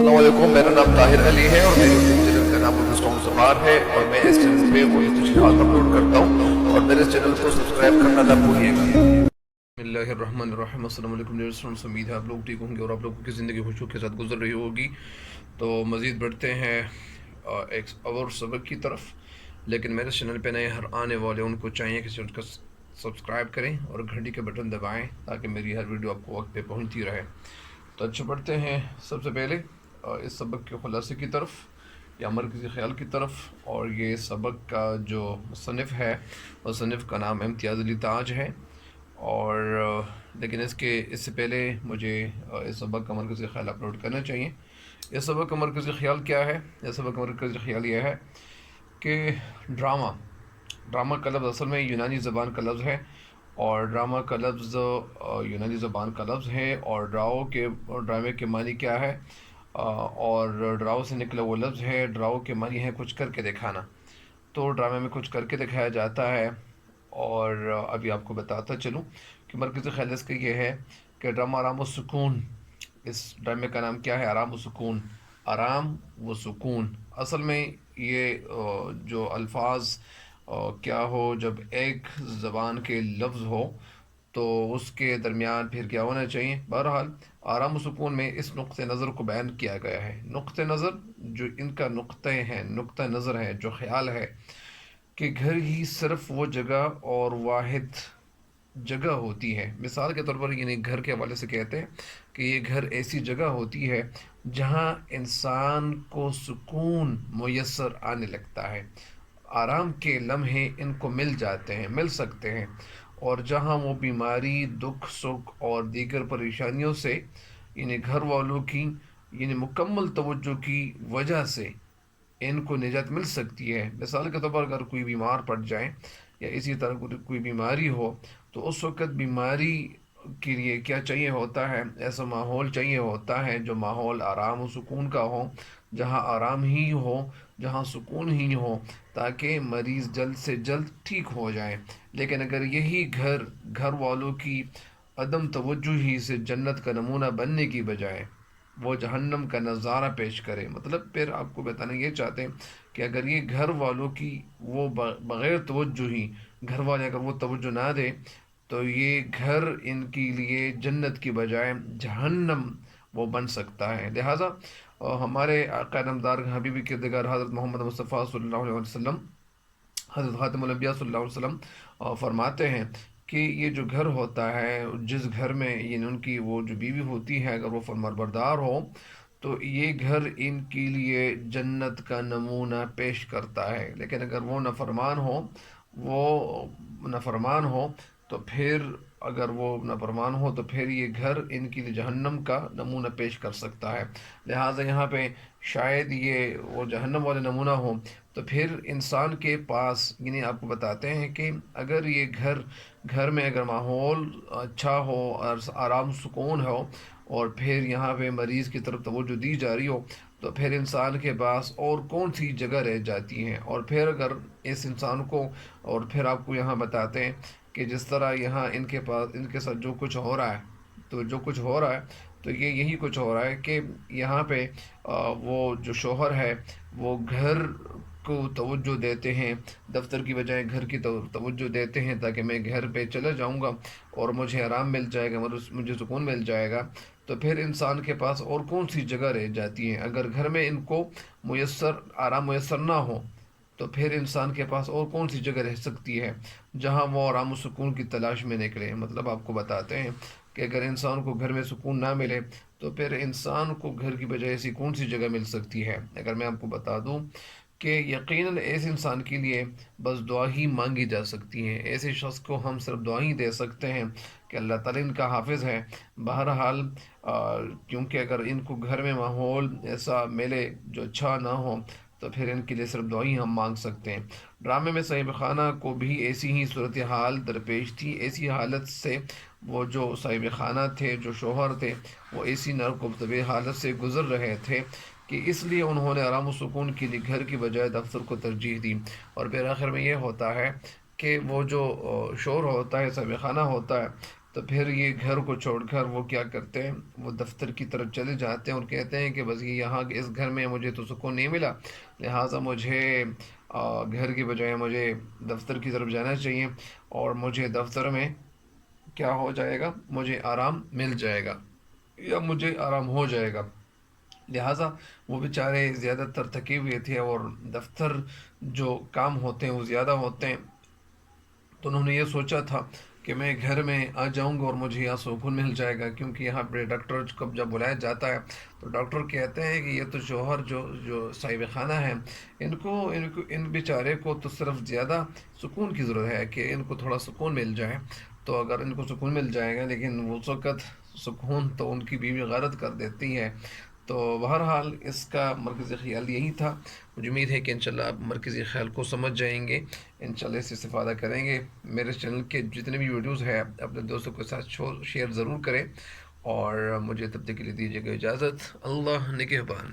अस्सलामुअलैकुम, मेरा नाम ताहिर अली है और मेरे यूट्यूब चैनल का नाम ज़ुबार है और मैं इस चैनल पे कोई तशरीहात अपलोड करता हूँ और मेरे चैनल को सब्सक्राइब करना ना भूलिएगा। बिस्मिल्लाहिर्रहमानिर्रहीम। अस्सलाम वालेकुम डियर स्टूडेंट्स, उम्मीद है आप लोग ठीक होंगे और आप लोगों की ज़िंदगी खुशियों के साथ गुजर रही होगी। तो मज़ीद बढ़ते हैं एक और सबक की तरफ, लेकिन मेरे चैनल पे नए हर आने वाले उनको चाहिए कि उनका सब्सक्राइब करें और घंटी के बटन दबाएं ताकि मेरी हर वीडियो आपको वक्त पे पहुंचती रहे। तो अच्छा बढ़ते हैं सबसे पहले इस सबक के खुलासे की तरफ या मरकज़ी ख़्याल की तरफ। और ये सबक का जो मुसन्निफ़ है, मुसन्निफ़ का नाम इम्तियाज़ अली ताज है। और लेकिन इससे पहले मुझे इस सबक का मरकज़ी ख़्याल अपलोड करना चाहिए। इस सबक का मरकज़ी ख़्याल क्या है? इस सबक का मरकज़ी ख़्याल यह है कि ड्रामा का लफ्ज़ असल में यूनानी ज़बान का लफ्ज़ है और ड्रामा का लफ्ज़ यूनानी ज़बान का लफ्ज़ है। और ड्रामे के मानी क्या है? और ड्राओ से निकला वो लफ्ज़ है। ड्राओ के मानी है कुछ करके दिखाना। तो ड्रामे में कुछ करके दिखाया जाता है। और अभी आपको बताता चलूँ कि मरकज़ी ख़्याल इसका ये है कि ड्रामा आराम व सुकून, इस ड्रामे का नाम क्या है? आराम व सुकून। आराम व सुकून असल में ये जो अल्फाज क्या हो, जब एक ज़बान के लफ्ज़ हो तो उसके दरमियान फिर क्या होना चाहिए? बहरहाल आराम व सुकून में इस नुक्ते नज़र को बयान किया गया है। नुक्ते नज़र जो इनका नुक्ता नज़र है, जो ख्याल है कि घर ही सिर्फ वो जगह और वाहिद जगह होती है। मिसाल के तौर पर यानी घर के हवाले से कहते हैं कि ये घर ऐसी जगह होती है जहाँ इंसान को सुकून मुयस्सर आने लगता है, आराम के लम्हे इनको मिल सकते हैं। और जहाँ वो बीमारी, दुख, सुख और दीगर परेशानियों से यानी घर वालों की यानी मुकम्मल तवज्जो की वजह से इनको निजात मिल सकती है। मिसाल के तौर पर अगर कोई बीमार पड़ जाए या इसी तरह कोई बीमारी हो तो उस वक़्त बीमारी के लिए क्या चाहिए होता है? ऐसा माहौल चाहिए होता है जो माहौल आराम और सुकून का हो, जहाँ आराम ही हो, जहाँ सुकून ही हो, ताकि मरीज़ जल्द से जल्द ठीक हो जाए। लेकिन अगर यही घर वालों की अदम तवज्जो ही से जन्नत का नमूना बनने की बजाय वो जहन्नम का नज़ारा पेश करे, मतलब फिर आपको बताना ये चाहते हैं कि अगर ये घर वालों की वो बग़ैर तवज्जो ही, घर वाले अगर वो तवज्जो ना दे तो ये घर इनके लिए जन्नत की बजाय जहन्नम वो बन सकता है। लिहाजा हमारे आका नामदार हबीबी किरदगार हज़रत मोहम्मद मुस्तफ़ा सल्लल्लाहु अलैहि वसल्लम, हज़रत ख़ातिमुल अंबिया सल्लल्लाहु अलैहि वसल्लम फरमाते हैं कि ये जो घर होता है, जिस घर में यानी उनकी वो जो बीवी होती है, अगर वो फरमाबरदार हो तो ये घर इनके लिए जन्नत का नमूना पेश करता है। लेकिन अगर वो नाफरमान हो तो फिर अगर वो नाफरमान हो तो फिर ये घर इनके लिए जहन्नम का नमूना पेश कर सकता है। लिहाजा यहाँ पे शायद ये वो जहन्नम वाला नमूना हो तो फिर इंसान के पास यानी आपको बताते हैं कि अगर ये घर में अगर माहौल अच्छा हो और आराम सुकून हो और फिर यहाँ पे मरीज़ की तरफ तवज्जो दी जा रही हो तो फिर इंसान के पास और कौन सी जगह रह जाती हैं। और फिर अगर इस इंसान को, और फिर आपको यहाँ बताते हैं कि जिस तरह यहाँ इनके पास इनके साथ जो कुछ हो रहा है, तो जो कुछ हो रहा है तो ये यही कुछ हो रहा है कि यहाँ पे वो जो शोहर है वो घर को तवज्जो देते हैं, दफ्तर की बजाय घर की तवज्जो देते हैं ताकि मैं घर पे चला जाऊँगा और मुझे आराम मिल जाएगा, मुझे सुकून मिल जाएगा। तो फिर इंसान के पास और कौन सी जगह रह जाती है? अगर घर में इनको आराम मुयस्सर ना हो तो फिर इंसान के पास और कौन सी जगह रह सकती है जहाँ वो आराम और सुकून की तलाश में निकले? मतलब आपको बताते हैं कि अगर इंसान को घर में सुकून ना मिले तो फिर इंसान को घर की बजाय ऐसी कौन सी जगह मिल सकती है? अगर मैं आपको बता दूं कि यकीनन ऐसे इंसान के लिए बस दुआ ही मांगी जा सकती है। ऐसे शख्स को हम सिर्फ दुआ ही दे सकते हैं कि अल्लाह ताला इनका हाफिज़ है। बहरहाल क्योंकि अगर इनको घर में माहौल ऐसा मिले जो अच्छा ना हो तो फिर इनके लिए सिर्फ दुआ ही हम मांग सकते हैं। ड्रामे में साहिब खाना को भी ऐसी ही सूरत हाल दरपेश थी। ऐसी हालत से वो जो साहिब खाना थे, जो शोहर थे, वो ऐसी नारकबतबी हालत से गुज़र रहे थे कि इसलिए उन्होंने आराम व सुकून के लिए घर की बजाय दफ्तर को तरजीह दी। और फिर आखिर में ये होता है कि वो जो शोर होता है, साहिब खाना होता है, تو پھر یہ گھر کو چھوڑ کر وہ کیا کرتے ہیں، وہ دفتر کی طرف چلے جاتے ہیں اور کہتے ہیں کہ بس یہ یہاں اس گھر میں مجھے تو سکون نہیں ملا، لہٰذا مجھے گھر کی بجائے مجھے دفتر کی طرف جانا چاہیے، اور مجھے دفتر میں کیا ہو جائے گا، مجھے آرام مل جائے گا یا مجھے آرام ہو جائے گا۔ لہٰذا وہ بیچارے زیادہ تر تھکے ہوئے تھے، اور دفتر جو کام ہوتے ہیں وہ زیادہ ہوتے ہیں، تو انہوں نے یہ سوچا تھا کہ میں گھر میں آ جاؤں گا اور مجھے یہاں سکون مل جائے گا، کیونکہ یہاں پہ ڈاکٹر کو جب بلایا جاتا ہے تو ڈاکٹر کہتے ہیں کہ یہ تو شوہر جو صاحب خانہ ہیں، ان بیچارے کو تو صرف زیادہ سکون کی ضرورت ہے کہ ان کو تھوڑا سکون مل جائے، تو اگر ان کو سکون مل جائے گا، لیکن اس وقت سکون تو ان کی بیوی غارت کر دیتی ہے۔ تو بہرحال اس کا مرکزی خیال یہی تھا۔ مجھے امید ہے کہ انشاءاللہ آپ مرکزی خیال کو سمجھ جائیں گے، انشاءاللہ اس سے استفادہ کریں گے۔ میرے چینل کے جتنے بھی ویڈیوز ہیں اپنے دوستوں کے ساتھ شیئر ضرور کریں، اور مجھے تب تک کے لیے دیجیے گا اجازت۔ اللہ نگہبان۔